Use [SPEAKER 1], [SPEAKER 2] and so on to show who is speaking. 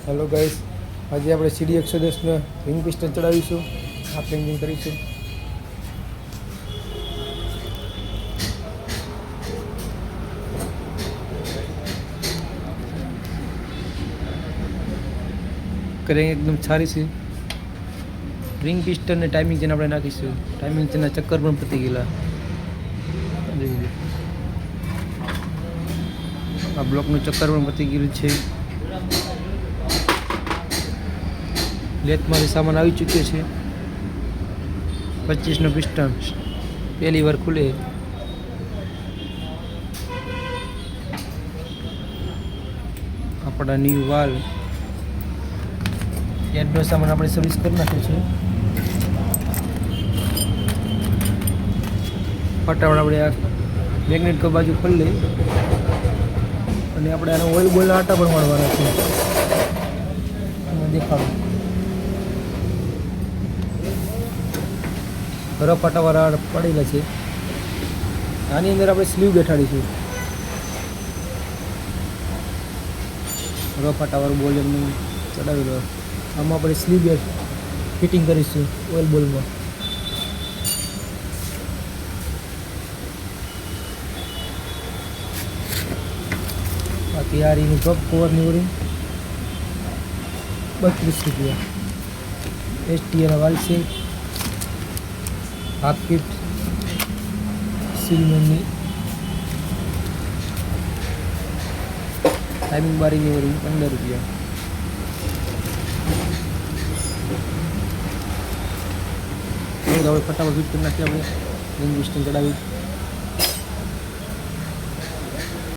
[SPEAKER 1] Hello guys, આજે આપણે સીડી 110 ring piston ચડાવીશું, half ringing કરીશું. ક્રેંગ એકદમ સારી છે. રિંગ પિસ્ટન ને ટાઈમિંગ જેને આપણે નાખીશું. ટાઈમિંગ તેના ચક્કર પણ પતી ગયેલા. આ બ્લોકનું ચક્કર પણ પતી ગયેલું છે. લેથમાંથી સામાન આવી ચૂક્યો છે. 25નો પિસ્ટન પહેલી વાર ખુલે. આપણા ન્યૂ વાલ હેડનો સામાન આપણે સર્વિસ કરી નાખ્યો છે. ફટાફટ આપણે આ મેગ્નેટ કો બાજુ ખોલી લઈ અને આપણે આનો ઓઇલ બોલના આટા પણ મળવાના છે. દેખાડો રફ આટાવાળા પડેલા છે. આની અંદર આપણે સ્લીવ બેઠાડીશું. રફ આટાવાળું બોલ એમને ચડાવેલો. આમાં આપણે સ્લીવ ફિટિંગ કરીશું ઓઇલ બોલમાં. બાકી આ રીનું કપ કવરની ઓળી 32 રૂપિયા. એસટીએના વાલ છે. હાફ કીટ સિલ્વરની ટાઈમિંગ બારીની ઓળી 15 રૂપિયા. હવે ફટાફટ ફિટ કરી નાખીએ આપણે રિંગ પિસ્ટન ચડાવી.